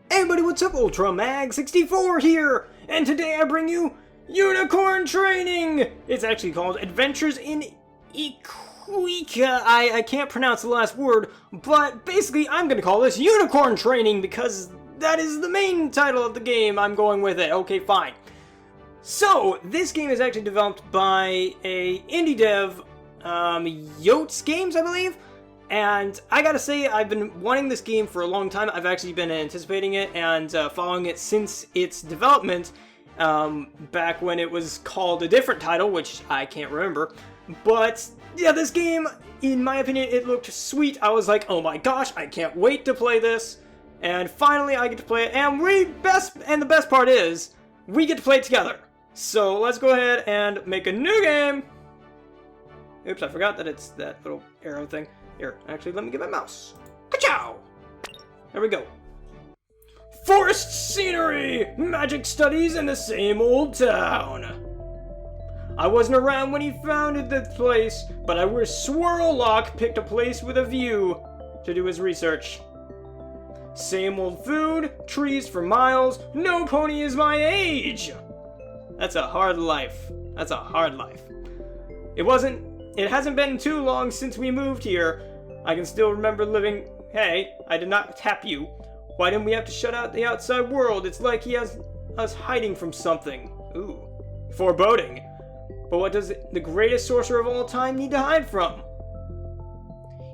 Hey everybody, what's up? UltraMag64 here, and today I bring you Unicorn Training! It's actually called Adventures in Iquica. I can't pronounce the last word, but basically I'm gonna call this Unicorn Training because that is the main title of the game. I'm going with it. Okay, fine. So, this game is actually developed by a indie dev, Yotes Games, I believe? And I gotta say, I've been wanting this game for a long time. I've actually been anticipating it and following it since its development, back when it was called a different title, which I can't remember. But yeah, this game, in my opinion, it looked sweet. I was like, oh my gosh, I can't wait to play this. And finally, I get to play it. And the best part is, we get to play it together. So let's go ahead and make a new game. Oops, I forgot that it's that little arrow thing. Here, actually, let me get my mouse. Ka-chow! There we go. Forest scenery! Magic studies in the same old town. I wasn't around when he founded the place, but I wish Swirl-Lock picked a place with a view to do his research. Same old food, trees for miles, no pony is my age! That's a hard life. That's a hard life. It hasn't been too long since we moved here. I can still remember living... Hey, I did not tap you. Why didn't we have to shut out the outside world? It's like he has us hiding from something. Ooh. Foreboding. But what does the greatest sorcerer of all time need to hide from?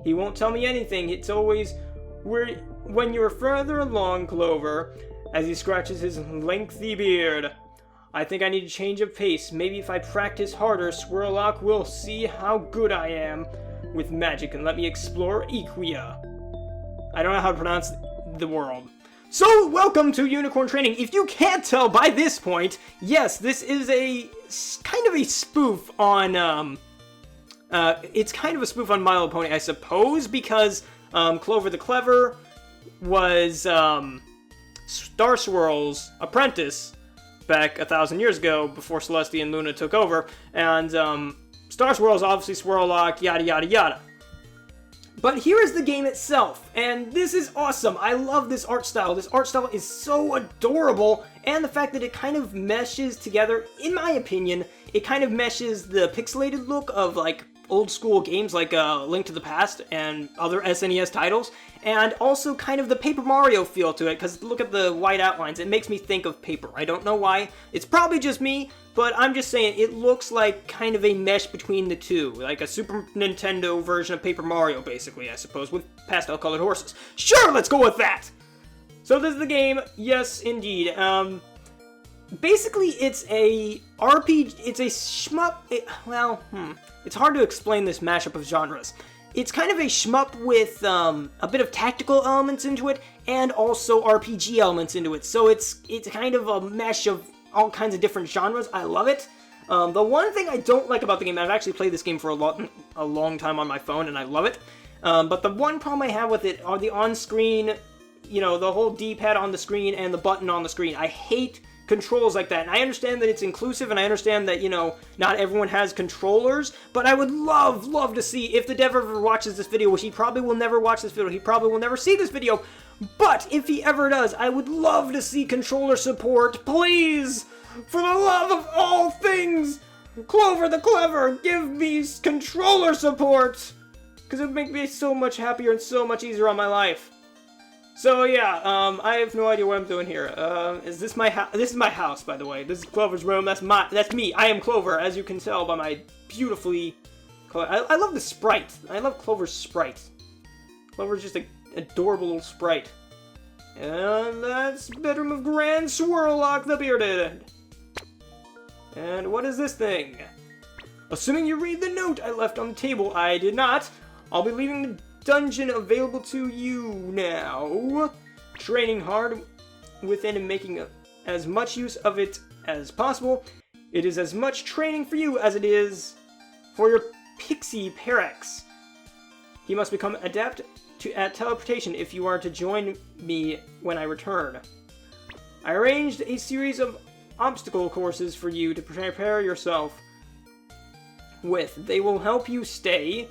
He won't tell me anything. It's always when you're further along, Clover, as he scratches his lengthy beard. I think I need a change of pace. Maybe if I practice harder, Swirl-Lock will see how good I am with magic and let me explore Iquica. I don't know how to pronounce the world. So, welcome to Unicorn Training. If you can't tell by this point, yes, this is a kind of a spoof on, it's kind of a spoof on My Little Pony, I suppose, because, Clover the Clever was, Star Swirl's apprentice back 1,000 years ago, before Celestia and Luna took over, and Star Swirl is obviously Swirl-Lock, yada yada yada. But here is the game itself, and this is awesome. I love this art style. This art style is so adorable, and the fact that it kind of meshes together, in my opinion, it kind of meshes the pixelated look of like old school games like Link to the Past and other SNES titles, and also kind of the Paper Mario feel to it, because look at the white outlines, it makes me think of paper. I don't know why, it's probably just me, but I'm just saying, it looks like kind of a mesh between the two, like a Super Nintendo version of Paper Mario, basically, I suppose, with pastel-colored horses. Sure, let's go with that! So this is the game, yes, indeed. Basically, it's a RPG, it's a shmup, it's hard to explain this mashup of genres. It's kind of a shmup with a bit of tactical elements into it, and also RPG elements into it. So it's kind of a mesh of all kinds of different genres. I love it. The one thing I don't like about the game, I've actually played this game for a long time on my phone, and I love it. But the one problem I have with it are the on-screen, the whole D-pad on the screen and the button on the screen. I hate controls like that, and I understand that it's inclusive, and I understand that, not everyone has controllers, but I would love to see, if the dev ever watches this video, which he probably will never watch this video, he probably will never see this video, but if he ever does, I would love to see controller support, please! For the love of all things! Clover the Clever, give me controller support! Because it would make me so much happier and so much easier on my life. So yeah, I have no idea what I'm doing here. Is this my house? This is my house, by the way. This is Clover's room. That's me. I am Clover, as you can tell by my beautifully... I love the sprite. I love Clover's sprite. Clover's just an adorable little sprite. And that's bedroom of Grand Swirl-Lock the Bearded. And what is this thing? Assuming you read the note I left on the table, I did not. I'll be leaving the dungeon available to you now. Training hard within and making as much use of it as possible. It is as much training for you as it is for your pixie Perex. He must become adept at teleportation if you are to join me when I return. I arranged a series of obstacle courses for you to prepare yourself with. They will help you stay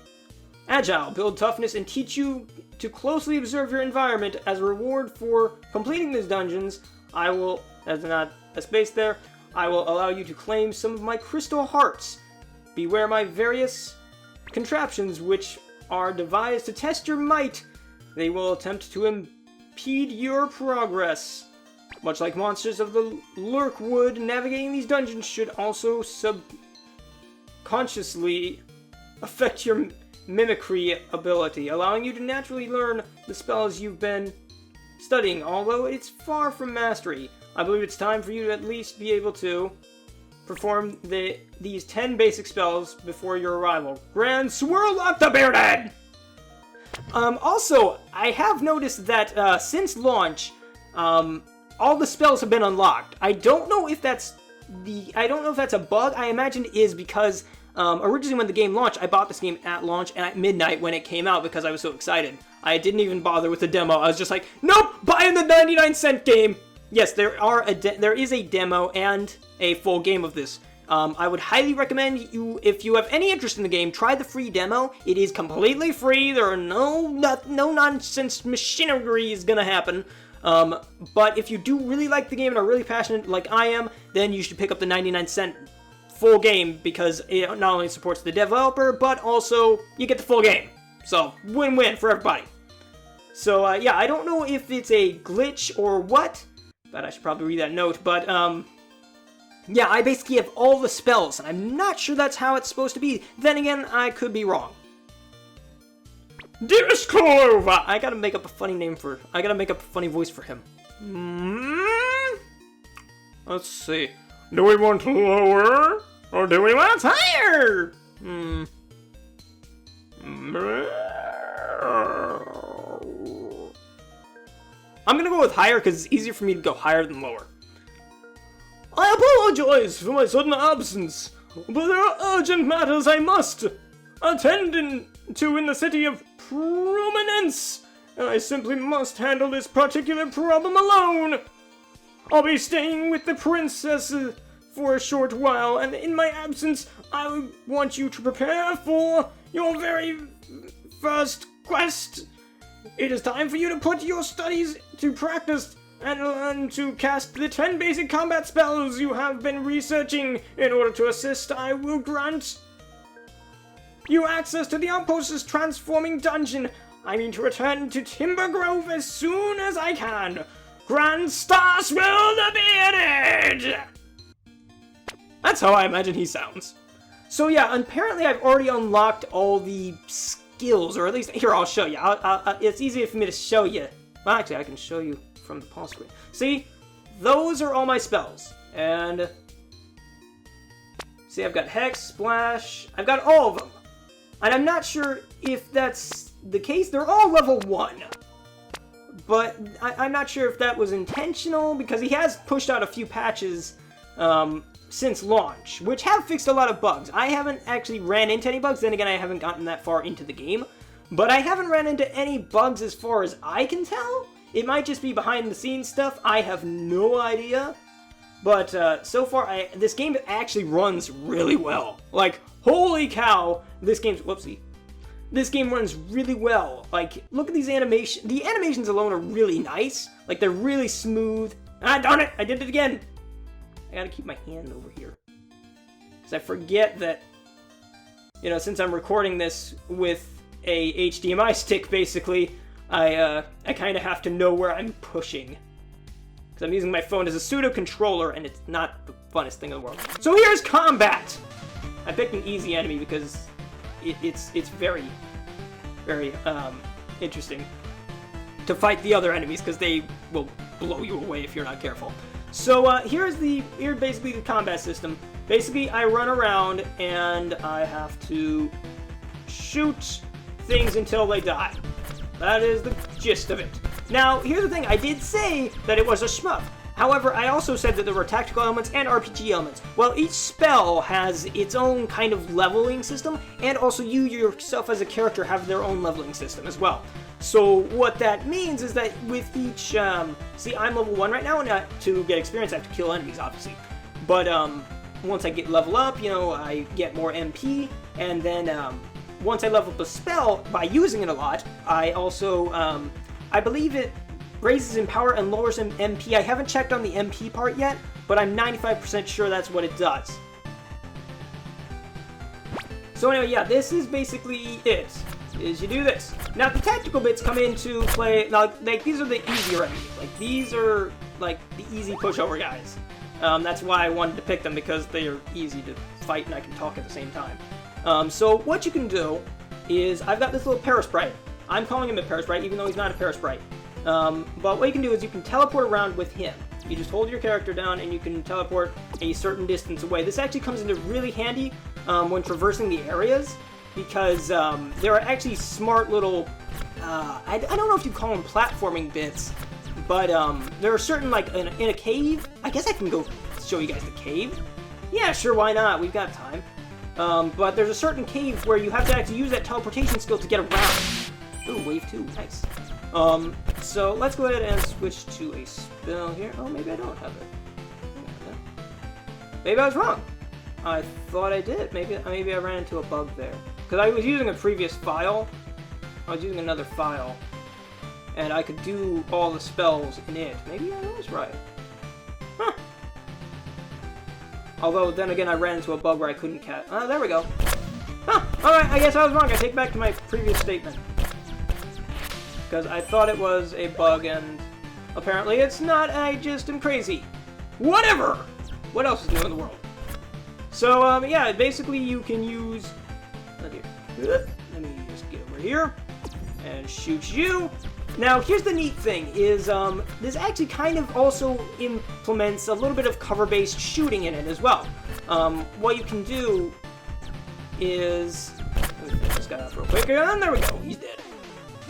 agile, build toughness, and teach you to closely observe your environment. As a reward for completing these dungeons, I will, there's not a space there, I will allow you to claim some of my crystal hearts. Beware my various contraptions which are devised to test your might. They will attempt to impede your progress. Much like monsters of the Lurkwood, navigating these dungeons should also subconsciously affect your mimicry ability, allowing you to naturally learn the spells you've been studying, although it's far from mastery. I believe it's time for you to at least be able to perform these 10 basic spells before your arrival. Grand Swirlock the Bearded! Also, I have noticed that since launch, all the spells have been unlocked. I don't know if that's a bug. I imagine it is because originally when the game launched, I bought this game at launch and at midnight when it came out because I was so excited. I didn't even bother with the demo. I was just like, nope, buying the 99-cent game. Yes, there is a demo and a full game of this. I would highly recommend you, if you have any interest in the game, try the free demo. It is completely free. There are no nonsense machinery is gonna happen. But if you do really like the game and are really passionate like I am, then you should pick up the 99-cent full game because it not only supports the developer, but also you get the full game. So, win-win for everybody. So, yeah, I don't know if it's a glitch or what, but I should probably read that note, but, yeah, I basically have all the spells, and I'm not sure that's how it's supposed to be. Then again, I could be wrong. Dearest Clover! I gotta make up a funny voice for him. Let's see. Do we want lower? Or do we want higher? I'm gonna go with higher because it's easier for me to go higher than lower. I apologize for my sudden absence, but there are urgent matters I must attend to in the city of Prominence, and I simply must handle this particular problem alone. I'll be staying with the princess for a short while, and in my absence, I want you to prepare for your very first quest. It is time for you to put your studies to practice and learn to cast the 10 basic combat spells you have been researching. In order to assist, I will grant you access to the Outpost's transforming dungeon. I mean to return to Timber Grove as soon as I can. Grand Star Will the Bearded! That's how I imagine he sounds. So yeah, apparently I've already unlocked all the skills, or at least, here, I'll show you. It's easier for me to show you. Well, actually, I can show you from the pause screen. See, those are all my spells. And, see, I've got Hex, Splash, I've got all of them. And I'm not sure if that's the case. They're all level 1. But I'm not sure if that was intentional, because he has pushed out a few patches since launch, which have fixed a lot of bugs. I haven't actually ran into any bugs. Then again, I haven't gotten that far into the game. But I haven't ran into any bugs as far as I can tell. It might just be behind the scenes stuff. I have no idea. But so far, this game actually runs really well. Like, holy cow, this game runs really well. Like, look at these animations. The animations alone are really nice. Like, they're really smooth. Ah, darn it, I did it again. I gotta keep my hand over here. Because I forget that, you know, since I'm recording this with a HDMI stick, basically, I kind of have to know where I'm pushing. Because I'm using my phone as a pseudo-controller, and it's not the funnest thing in the world. So here's combat! I picked an easy enemy because it's very, very interesting to fight the other enemies, because they will blow you away if you're not careful. So here's basically the combat system. Basically, I run around and I have to shoot things until they die. That is the gist of it. Now, here's the thing. I did say that it was a shmup. However, I also said that there were tactical elements and RPG elements. Well, each spell has its own kind of leveling system, and also you yourself as a character have their own leveling system as well. So what that means is that with each, see, I'm level 1 right now, and to get experience I have to kill enemies, obviously. But once I get level up, you know, I get more MP, and then once I level up a spell by using it a lot, I also, I believe it raises in power and lowers in MP. I haven't checked on the MP part yet, but I'm 95% sure that's what it does. So anyway, yeah, this is basically it. Is you do this. Now the tactical bits come into play. Now, like these are the easier enemies. Like these are like the easy pushover guys. That's why I wanted to pick them, because they are easy to fight and I can talk at the same time. So what you can do is I've got this little Parasprite. I'm calling him a Parasprite, even though he's not a Parasprite. But what you can do is you can teleport around with him. You just hold your character down and you can teleport a certain distance away. This actually comes into really handy when traversing the areas, because there are actually smart little, I don't know if you call them platforming bits, but there are certain, like, in a cave. I guess I can go show you guys the cave. Yeah, sure, why not? We've got time. But there's a certain cave where you have to actually use that teleportation skill to get around. Ooh, wave 2, nice. So let's go ahead and switch to a spell here. Oh, maybe I don't have it. Maybe I was wrong. I thought I did. Maybe I ran into a bug there. Because I was using a previous file. I was using another file. And I could do all the spells in it. Maybe I was right. Huh. Although, then again, I ran into a bug where I couldn't catch. Oh, there we go. Huh. Alright, I guess I was wrong. I take back to my previous statement. Because I thought it was a bug, and apparently it's not. I just am crazy. Whatever! What else is new in the world? So, yeah, basically you can use... Let me just get over here and shoot you. Now, here's the neat thing, is this actually kind of also implements a little bit of cover-based shooting in it as well. What you can do is... Let me finish this guy off real quick, and there we go, he's dead.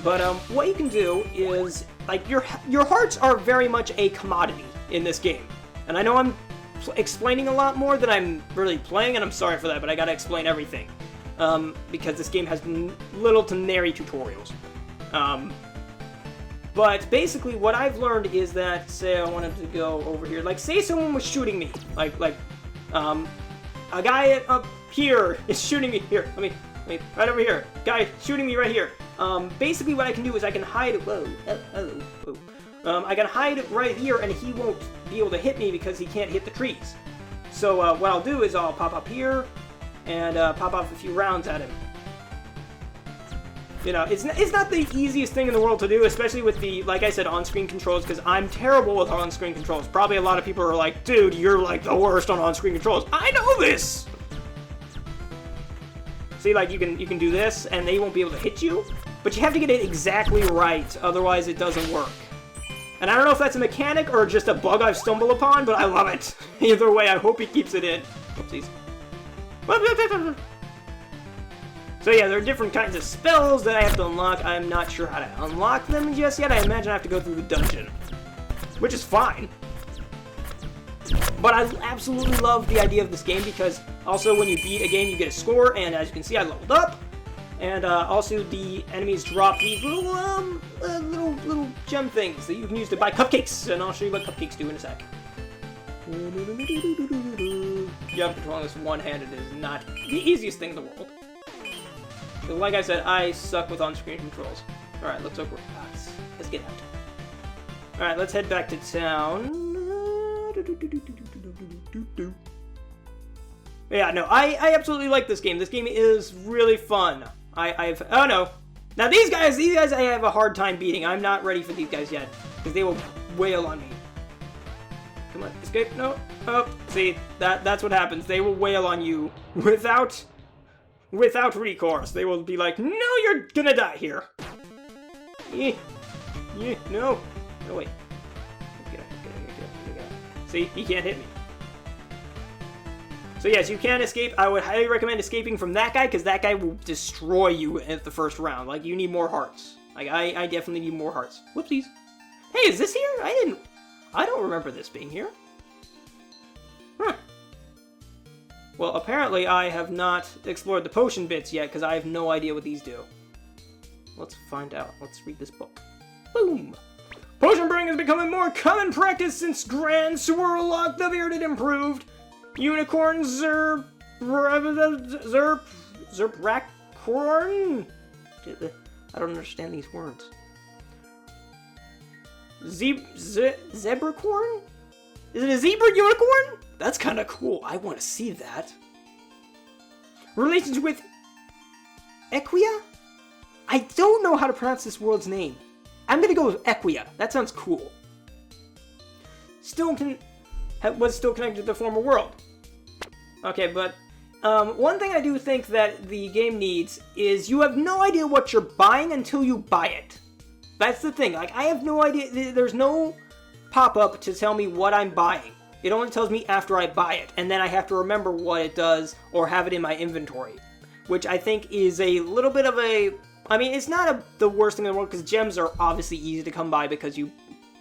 But what you can do is, like, your hearts are very much a commodity in this game. And I know I'm explaining a lot more than I'm really playing, and I'm sorry for that, but I gotta explain everything. Because this game has little to nary tutorials. But basically what I've learned is that, say I wanted to go over here, like say someone was shooting me, like a guy up here is shooting me here, let me right over here, guy shooting me right here. Basically what I can do is I can hide, I can hide right here and he won't be able to hit me because he can't hit the trees. So what I'll do is I'll pop up here and pop off a few rounds at him. You know, it's not the easiest thing in the world to do, especially with the, like I said, on-screen controls, because I'm terrible with on-screen controls. Probably a lot of people are like, dude, you're like the worst on on-screen controls. I know this! See, like, you can do this, and they won't be able to hit you, but you have to get it exactly right, otherwise it doesn't work. And I don't know if that's a mechanic or just a bug I've stumbled upon, but I love it. Either way, I hope he keeps it in. Oopsies. So yeah, there are different kinds of spells that I have to unlock. I'm not sure how to unlock them just yet. I imagine I have to go through the dungeon, which is fine. But I absolutely love the idea of this game because also when you beat a game, you get a score, and as you can see, I leveled up. And also the enemies drop these little gem things that you can use to buy cupcakes, and I'll show you what cupcakes do in a sec. Yeah, controlling this one-handed is not the easiest thing in the world. So like I said, I suck with on-screen controls. Alright, let's get out. Alright, let's head back to town. Yeah, no, I absolutely like this game. This game is really fun. Oh no. Now these guys I have a hard time beating. I'm not ready for these guys yet, because they will wail on me. Come on, escape, no. Oh, see, that's what happens. They will wail on you without recourse. They will be like, no, you're gonna die here. No, wait. Get out. See, he can't hit me. So yes, you can escape. I would highly recommend escaping from that guy, because that guy will destroy you at the first round. Like, you need more hearts. Like, I definitely need more hearts. Whoopsies. Hey, is this here? I don't remember this being here. Huh. Well, apparently I have not explored the potion bits yet, because I have no idea what these do. Let's find out. Let's read this book. Boom! Potion brewing is becoming more common practice since Grand Swirlock the Bearded improved. Unicorn Zerbrack Unicorn? I don't understand these words. Zebracorn? Is it a zebra unicorn? That's kind of cool. I want to see that. Relations with Equia? I don't know how to pronounce this world's name. I'm gonna go with Equia. That sounds cool. Was still connected to the former world. Okay, but one thing I do think that the game needs is you have no idea what you're buying until you buy it. That's the thing. Like, I have no idea. There's no pop-up to tell me what I'm buying. It only tells me after I buy it, and then I have to remember what it does or have it in my inventory, which I think is a little bit of a... I mean, it's not the worst thing in the world, because gems are obviously easy to come by because you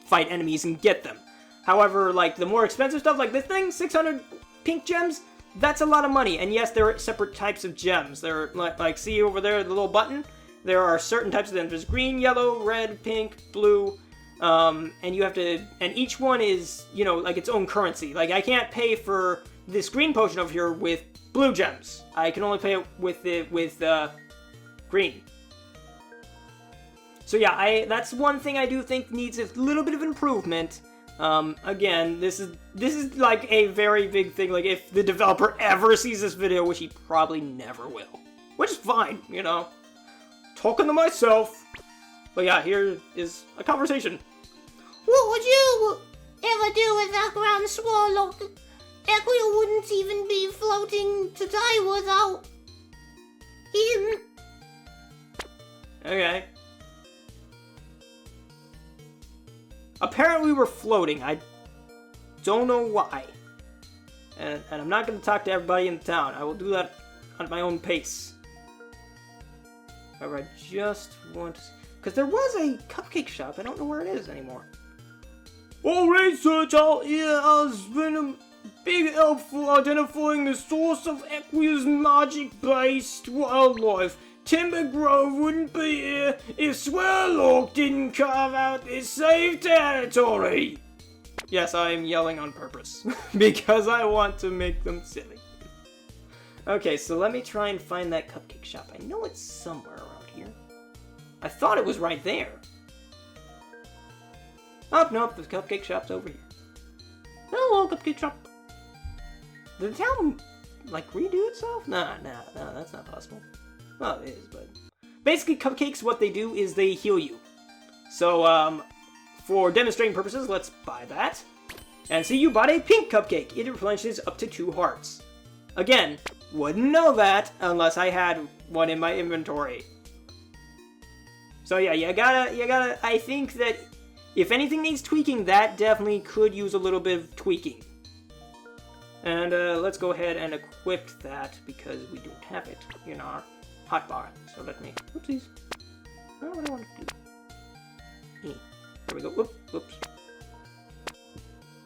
fight enemies and get them. However, like, the more expensive stuff, like this thing, 600 pink gems, that's a lot of money. And yes, there are separate types of gems. There are, like see over there, the little button? There are certain types of them. There's green, yellow, red, pink, blue, and you have to, and each one is, you know, like its own currency. Like, I can't pay for this green potion over here with blue gems. I can only pay it with green. So yeah, that's one thing I do think needs a little bit of improvement. Again, this is like a very big thing. Like, if the developer ever sees this video, which he probably never will, which is fine, you know. Talking to myself. But yeah, here is a conversation. What would you ever do without ground swallow? Equia wouldn't even be floating to die without him. Okay. Apparently we're floating. I don't know why. And I'm not going to talk to everybody in town. I will do that at my own pace. However, I just want to... Because there was a cupcake shop. I don't know where it is anymore. All research has been a big help for identifying the source of Equia's magic-based wildlife. Timber Grove wouldn't be here if Swirlock didn't carve out this safe territory. Yes, I am yelling on purpose, because I want to make them silly. Okay, so let me try and find that cupcake shop. I know it's somewhere around here. I thought it was right there. Oh, nope, the cupcake shop's over here. Hello, cupcake shop. Did the town, like, redo itself? Nah, that's not possible. Well, it is, but... Basically, cupcakes, what they do is they heal you. So, for demonstrating purposes, let's buy that. And see, you bought a pink cupcake. It replenishes up to 2 hearts. Again, wouldn't know that unless I had one in my inventory. So yeah, you gotta, I think that if anything needs tweaking, that definitely could use a little bit of tweaking. And let's go ahead and equip that because we don't have it in our hotbar. So let me, oopsies. Oh, what do I want to do? There we go, whoops.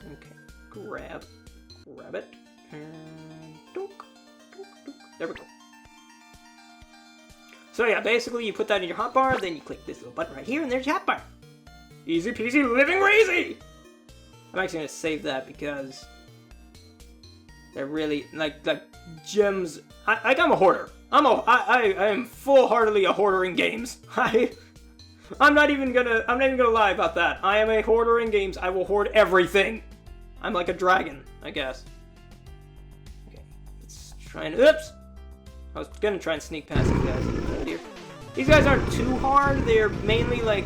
Okay, grab it, and dunk. There we go. So yeah, basically you put that in your hotbar, then you click this little button right here, and there's your hotbar. Easy peasy, living crazy! I'm actually gonna save that because they're really like gems. I'm a hoarder. I am full-heartedly a hoarder in games. I'm not even gonna lie about that. I am a hoarder in games. I will hoard everything. I'm like a dragon, I guess. Okay, let's try and oops. I was gonna try and sneak past these guys. Oh dear. These guys aren't too hard. They're mainly an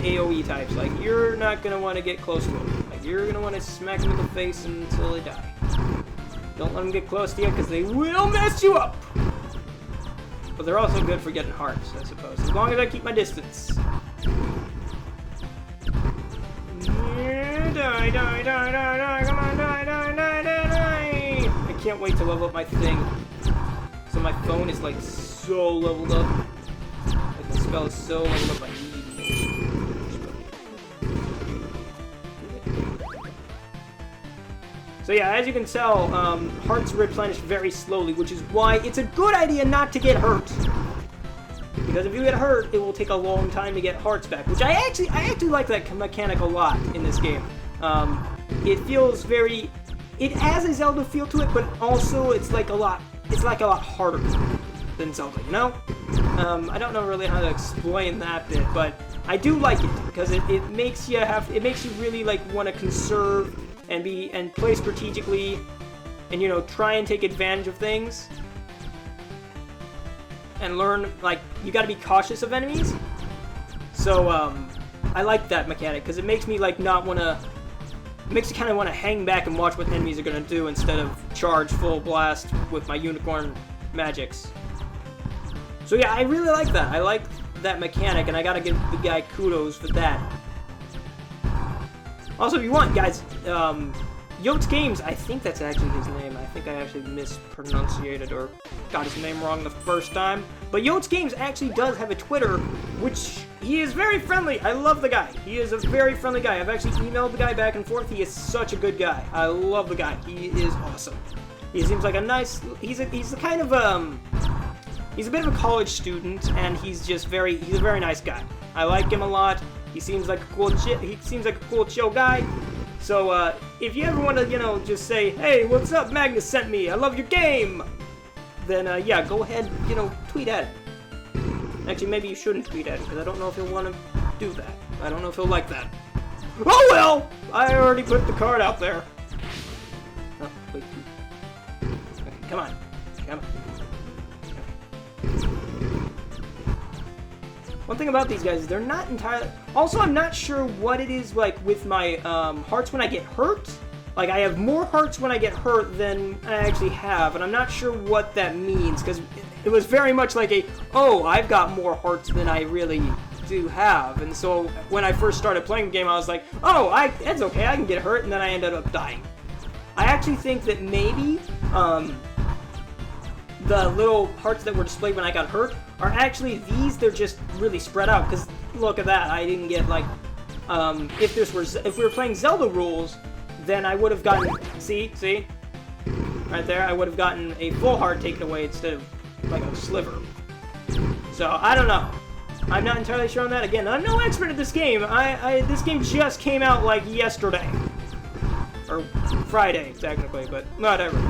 AoE types. Like, you're not gonna want to get close to them. Like, you're gonna want to smack them in the face until they die. Don't let them get close to you because they will mess you up. But they're also good for getting hearts, I suppose. As long as I keep my distance. Die, come on, die. I can't wait to level up my thing. So my phone is like so leveled up. Like the spell is so leveled up, I need more. So yeah, as you can tell, hearts replenish very slowly, which is why it's a good idea not to get hurt. Because if you get hurt, it will take a long time to get hearts back, which I actually like that mechanic a lot in this game. It feels very, it has a Zelda feel to it, but also it's like a lot harder. than Zelda, you know? I don't know really how to explain that bit, but I do like it because it makes you really like want to conserve and play strategically, and you know, try and take advantage of things, and learn, like, you got to be cautious of enemies. So I like that mechanic because it makes me like not want to. It makes you kind of want to hang back and watch what enemies are going to do instead of charge full blast with my unicorn magics. So yeah, I really like that. I like that mechanic, and I gotta give the guy kudos for that. Also, if you want, guys, Yotes Games, I think that's actually his name. I think I actually mispronunciated or got his name wrong the first time. But Yotes Games actually does have a Twitter, which he is very friendly. I love the guy. He is a very friendly guy. I've actually emailed the guy back and forth. He is such a good guy. I love the guy. He is awesome. He seems like a nice. He's the kind of He's a bit of a college student, and he's a very nice guy. I like him a lot. He seems like a cool chill guy. So if you ever want to, you know, just say, hey, what's up, Magnus sent me, I love your game, then yeah, go ahead, you know, tweet at him. Actually, maybe you shouldn't tweet at him, because I don't know if he'll want to do that. I don't know if he'll like that. Oh well! I already put the card out there. Oh, wait. Okay, come on. Come on. One thing about these guys is they're not entirely... Also, I'm not sure what it is like with my hearts when I get hurt. Like, I have more hearts when I get hurt than I actually have, and I'm not sure what that means, because it was very much like oh, I've got more hearts than I really do have. And so when I first started playing the game, I was like, oh, it's okay, I can get hurt, and then I ended up dying. I actually think that maybe the little hearts that were displayed when I got hurt are actually these. They're just really spread out, because look at that, I didn't get like if we were playing Zelda rules, then I would have gotten, see right there, I would have gotten a full heart taken away instead of like a sliver. So I don't know, I'm not entirely sure on that. Again, I'm no expert at this game. This game just came out like yesterday or Friday technically, but whatever.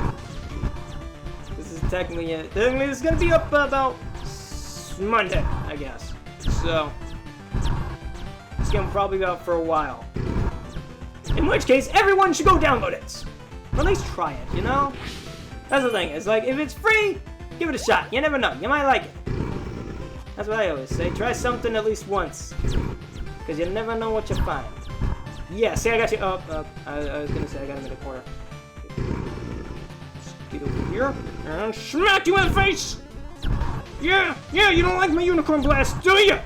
Technically, it's gonna be up about Monday, I guess. So, this game will probably be out for a while. In which case, everyone should go download it. Or at least try it, you know? That's the thing, it's like, if it's free, give it a shot. You never know, you might like it. That's what I always say, try something at least once. Because you never know what you find. Yeah, see, I got you. I was gonna say I got him in the corner. Get over here and smack you in the face! Yeah, you don't like my unicorn blast, do you?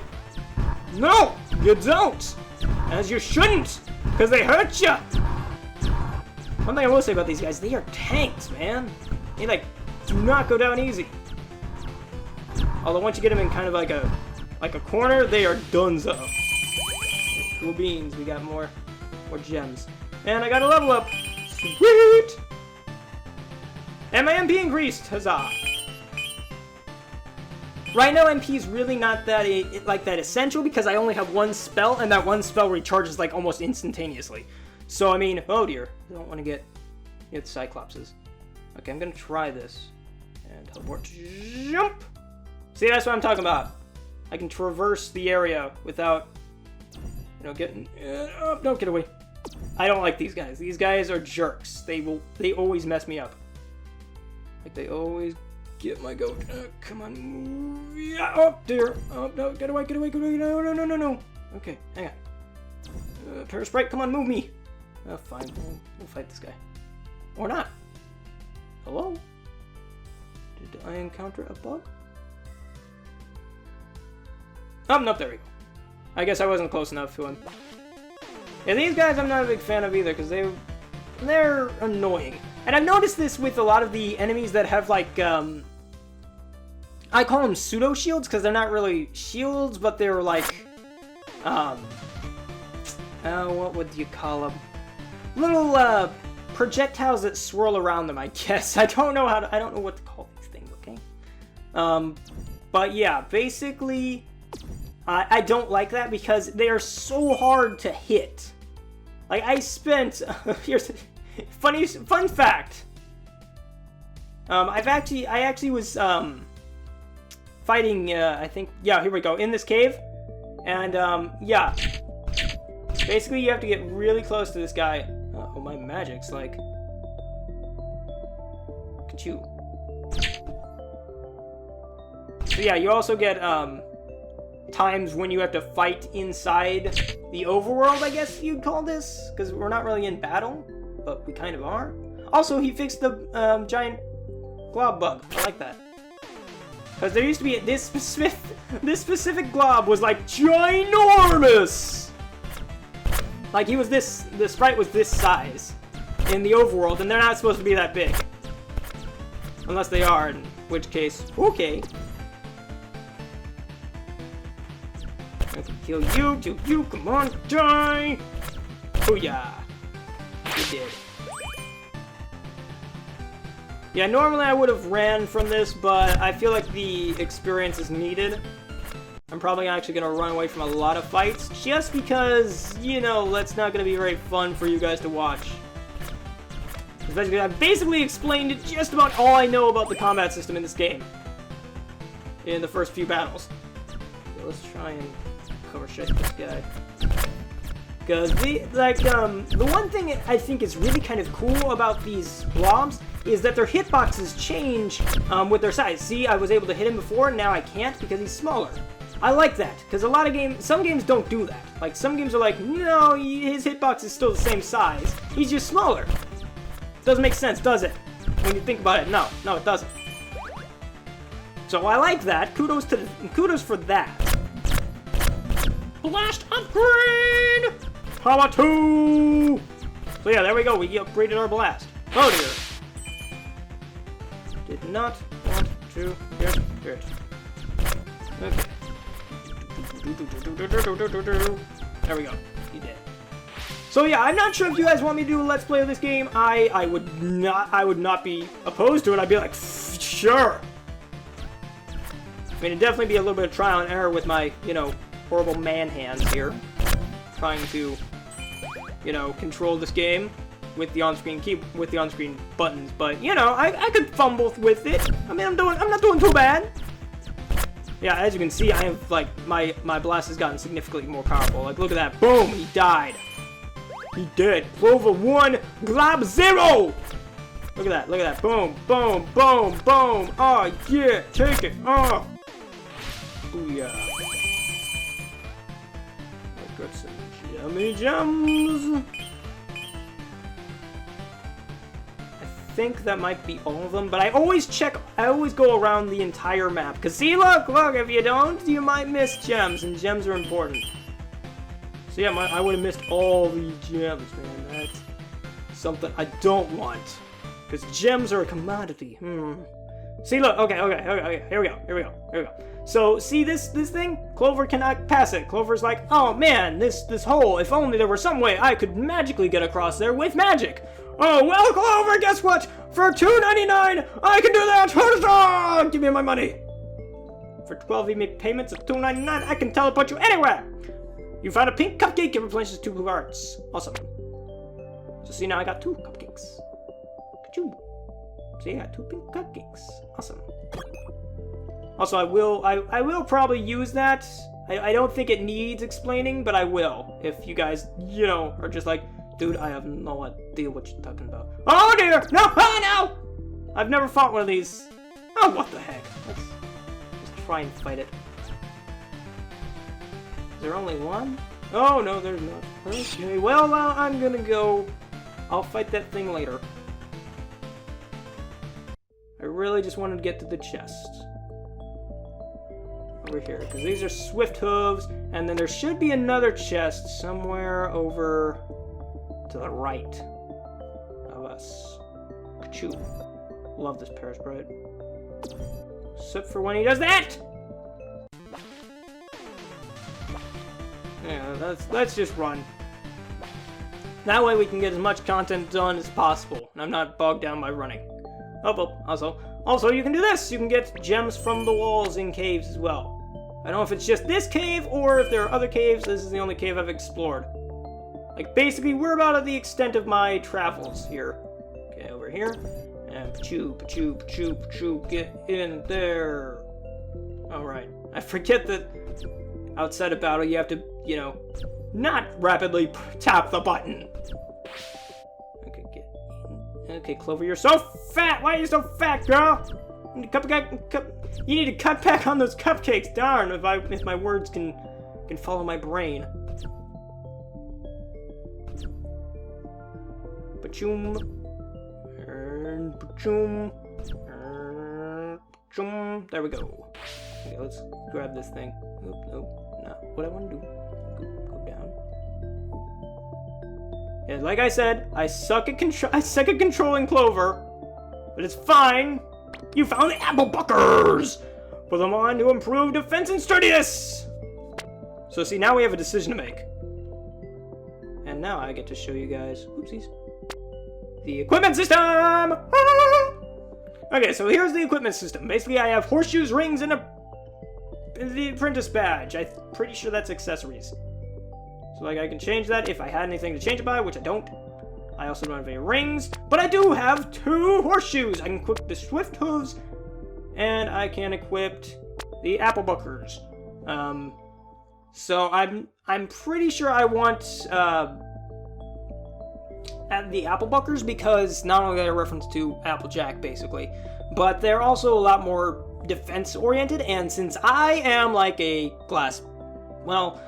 No, you don't! As you shouldn't, because they hurt you! One thing I will say about these guys, they are tanks, man. They, like, do not go down easy. Although once you get them in kind of like a corner, they are donezo. Cool beans, we got more gems. And I got a level up! Sweet! And my MP increased! Huzzah! Right now, MP is really not that that essential because I only have one spell, and that one spell recharges like almost instantaneously. So I mean, oh dear, I don't want to get Cyclopses. Okay, I'm gonna try this and teleport. Jump! See, that's what I'm talking about. I can traverse the area without, you know, getting. Oh, don't get away! I don't like these guys. These guys are jerks. They always mess me up. Like, they always get my goat. Come on, move. Yeah, oh, dear. Oh, no, get away. No. Okay, hang on. Parasprite, come on, move me. Oh, fine. We'll fight this guy. Or not. Hello? Did I encounter a bug? Oh, no, there we go. I guess I wasn't close enough to him. Yeah, these guys I'm not a big fan of either, because they're annoying. And I've noticed this with a lot of the enemies that have, like, I call them pseudo-shields, because they're not really shields, but they're, like, what would you call them? Little, projectiles that swirl around them, I guess. I don't know what to call these things, okay? But yeah, basically, I don't like that because they are so hard to hit. Like, I spent, fun fact. I actually was fighting, I think, yeah, here we go, in this cave. And, yeah. Basically, you have to get really close to this guy. Oh, my magic's like... Ka-choo. So yeah, you also get, times when you have to fight inside the overworld, I guess you'd call this, because we're not really in battle, but we kind of are. Also, he fixed the giant glob bug. I like that. Because there used to be this specific glob was like ginormous. Like he was this, the sprite was this size in the overworld, and they're not supposed to be that big, unless they are, in which case, okay. I can kill you, come on, die! Booyah! You did. Yeah, normally I would have ran from this, but I feel like the experience is needed. I'm probably actually going to run away from a lot of fights, just because, you know, that's not going to be very fun for you guys to watch. Especially, I've basically explained just about all I know about the combat system in this game. In the first few battles. So let's try and cover shit this guy. Because, the one thing I think is really kind of cool about these blobs is that their hitboxes change with their size. See, I was able to hit him before, and now I can't because he's smaller. I like that, because a lot of some games don't do that. Like, some games are like, no, his hitbox is still the same size. He's just smaller. Doesn't make sense, does it? When you think about it, no, it doesn't. So I like that. Kudos for that. Blast upgrade! Power 2! So yeah, there we go. We upgraded our blast. Oh dear. Did not want to get hurt. Okay. There we go. He did. So yeah, I'm not sure if you guys want me to do a let's play of this game. I would not be opposed to it. I'd be like, sure. I mean, it'd definitely be a little bit of trial and error with my, you know, horrible man hands here, trying to, you know, control this game with the on-screen buttons. But you know, I could fumble with it. I mean, I'm not doing too bad. Yeah, as you can see, I have like my blast has gotten significantly more powerful. Like, look at that! Boom! He died. He did. Clover 1, Glob 0. Look at that! Look at that! Boom! Boom! Boom! Boom! Oh yeah! Take it! Oh! Booyah! I got some yummy gems. I think that might be all of them, but I always go around the entire map. Cause see, look, if you don't, you might miss gems, and gems are important. So yeah, I would have missed all these gems, man. That's something I don't want. Cause gems are a commodity. See, look, okay, here we go. So, see this thing? Clover cannot pass it. Clover's like, oh man, this hole, if only there were some way I could magically get across there with magic. Oh, well, Clover, guess what? For $2.99, I can do that! Give me my money! For 12 payments of $2.99, I can teleport you anywhere! You found a pink cupcake, it replenishes 2 blue hearts. Awesome. So see, now I got 2 cupcakes. Ka-choo. See, I got 2 pink cupcakes. Awesome. Also, I will probably use that. I don't think it needs explaining, but I will. If you guys, you know, are just like, dude, I have no idea what you're talking about. Oh dear! No! Oh no! I've never fought one of these. Oh, what the heck? Let's just try and fight it. Is there only one? Oh, no, there's not. Okay, well, I'm gonna go. I'll fight that thing later. I really just wanted to get to the chest. Over here, because these are swift hooves, and then there should be another chest somewhere over to the right of us. Ka-choo. Love this parasprite. Except for when he does that! Yeah, let's just run. That way we can get as much content done as possible, and I'm not bogged down by running. Oh, well, also you can do this! You can get gems from the walls in caves as well. I don't know if it's just this cave, or if there are other caves. This is the only cave I've explored. Like, basically, we're about at the extent of my travels here. Okay, over here. And pachoo, pachoo, pachoo, pachoo, get in there. Alright. I forget that outside of battle you have to, you know, not rapidly tap the button. Okay, get in. Okay, Clover, you're so fat! Why are you so fat, girl? You need to cut back on those cupcakes. Darn, if my words can follow my brain. Ba-choom. Ba-choom. Ba-choom. There we go. Okay, let's grab this thing. Oop, nope, not what I want to do. Go down. Yeah, like I said, I suck at controlling Clover, but it's fine. You found the apple buckers! Put them on to improve defense and sturdiness! So see, now we have a decision to make. And now I get to show you guys, oopsies, the equipment system! Okay, so here's the equipment system. Basically, I have horseshoes, rings, and the apprentice badge. I'm pretty sure that's accessories. So like I can change that if I had anything to change it by, which I don't. I also don't have any rings, but I do have 2 horseshoes. I can equip the swift hooves, and I can equip the apple buckers. So I'm pretty sure I want the apple buckers because not only are they a reference to Applejack basically, but they're also a lot more defense oriented. And since I am like a glass, well,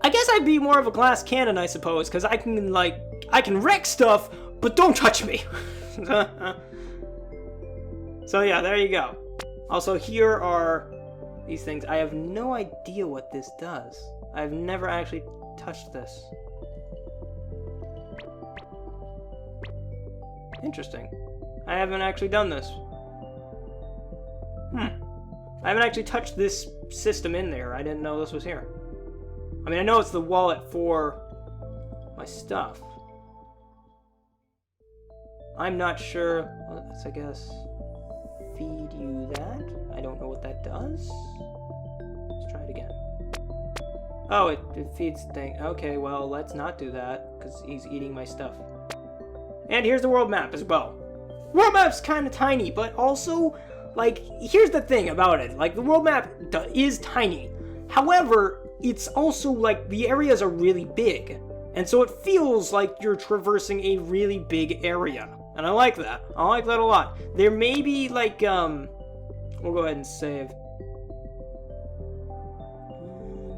I guess I'd be more of a glass cannon, I suppose, because I can wreck stuff, but don't touch me. So yeah, there you go. Also, here are these things. I have no idea what this does. I've never actually touched this. Interesting. I haven't actually done this. I haven't actually touched this system in there. I didn't know this was here. I mean, I know it's the wallet for my stuff. I'm not sure. Well, let's, I guess, feed you that. I don't know what that does. Let's try it again. Oh, it feeds thing. Okay, well, let's not do that, because he's eating my stuff. And here's the world map as well. World map's kind of tiny, but also, like, here's the thing about it. Like, the world map is tiny. However, it's also, like, the areas are really big. And so it feels like you're traversing a really big area. And I like that. I like that a lot. There may be, like, we'll go ahead and save.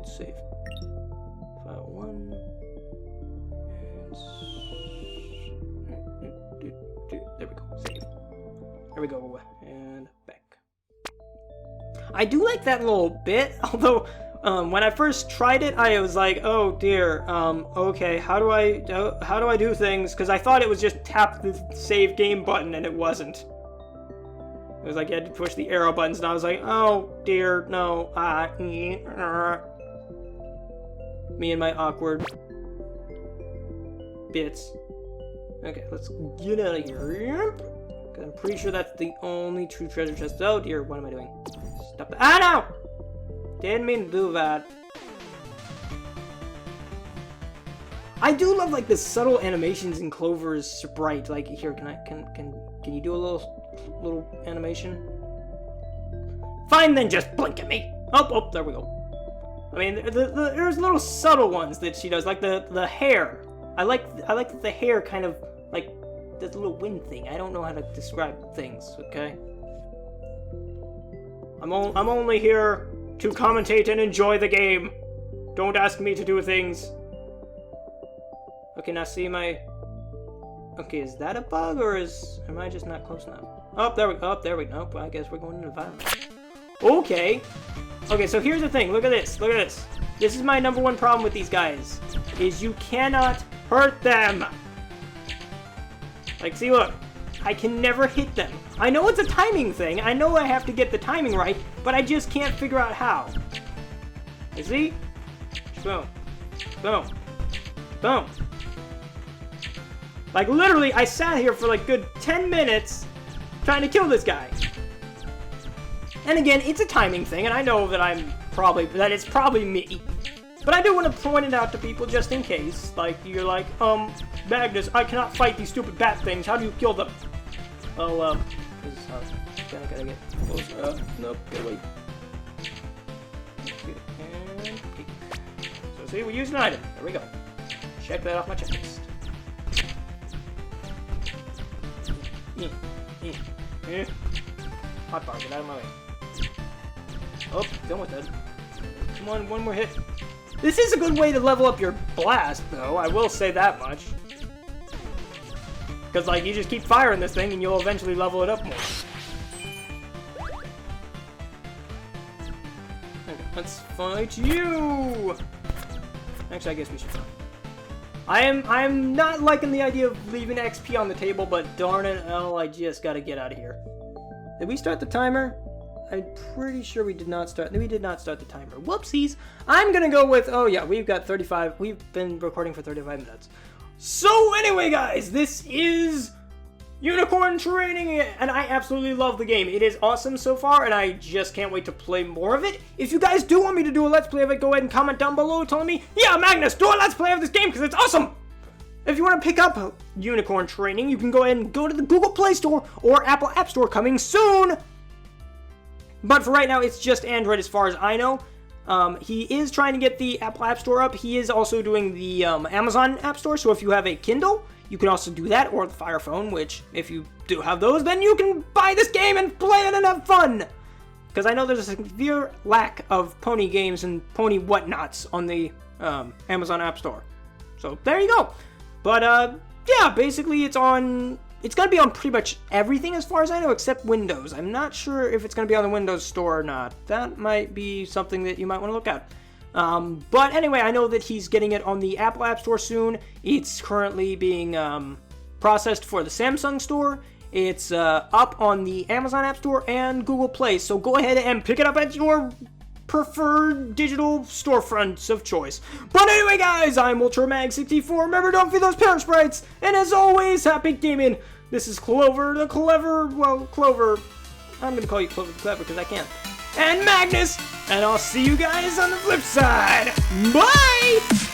Save. File 1. There we go. Save. There we go. And back. I do like that little bit, although when I first tried it, I was like, oh dear, okay, how do I do things? Because I thought it was just tap the save game button, and it wasn't. It was like you had to push the arrow buttons, and I was like, oh dear, no, me and my awkward bits. Okay, let's get out of here. Because I'm pretty sure that's the only true treasure chest. Oh dear, what am I doing? Stop that. Ah, no! Didn't mean to do that. I do love like the subtle animations in Clover's sprite. Like here, can you do a little animation? Fine, then just blink at me. Oh, there we go. I mean, there's little subtle ones that she does, like the hair. I like the hair kind of like this little wind thing. I don't know how to describe things. Okay. I'm only here to commentate and enjoy the game. Don't ask me to do things. Okay, now see my... Okay, is that a bug, or am I just not close enough? Oh, there we go. Nope, I guess we're going into the environment. Okay. Okay, so here's the thing. Look at this. Look at this. This is my #1 problem with these guys. Is you cannot hurt them. Like, see, look. I can never hit them. I know it's a timing thing. I know I have to get the timing right, but I just can't figure out how. You see? Boom. Boom. Boom. Like, literally, I sat here for like good 10 minutes trying to kill this guy. And again, it's a timing thing, and I know that it's probably me. But I do want to point it out to people just in case. Like, you're like, Magnus, I cannot fight these stupid bat things. How do you kill them? Oh, this is how I gotta get closer. Nope, get away. see, we used an item. There we go. Check that off my checklist. Hot bar, get out of my way. Oh, done with that. Come on, one more hit. This is a good way to level up your blast, though. I will say that much. Because, like, you just keep firing this thing and you'll eventually level it up more. Okay, let's fight you! Actually, I guess we should fight. I'm not liking the idea of leaving XP on the table, but darn it, I just gotta get out of here. Did we start the timer? I'm pretty sure we did not start. We did not start the timer. Whoopsies. I'm gonna go with, oh yeah, we've got 35. We've been recording for 35 minutes. So anyway, guys, this is Unicorn Training, and I absolutely love the game. It is awesome so far, and I just can't wait to play more of it. If you guys do want me to do a Let's Play of it, go ahead and comment down below telling me, yeah, Magnus, do a Let's Play of this game because it's awesome! If you want to pick up Unicorn Training, you can go ahead and go to the Google Play Store or Apple App Store coming soon! But for right now, it's just Android as far as I know. He is trying to get the Apple App Store up. He is also doing the Amazon App Store, so if you have a Kindle, you can also do that, or the Fire Phone, which, if you do have those, then you can buy this game and play it and have fun! Because I know there's a severe lack of pony games and pony whatnots on the Amazon App Store. So, there you go. But, yeah, basically it's going to be on pretty much everything as far as I know, except Windows. I'm not sure if it's going to be on the Windows Store or not. That might be something that you might want to look at. But anyway, I know that he's getting it on the Apple App Store soon. It's currently being processed for the Samsung Store. It's up on the Amazon App Store and Google Play. So go ahead and pick it up at your preferred digital storefronts of choice. But anyway, guys, I'm UltraMag64. Remember, don't feed those parent sprites. And as always, happy gaming. This is Clover, the clever, well, Clover. I'm going to call you Clover the Clever because I can. And Magnus. And I'll see you guys on the flip side. Bye!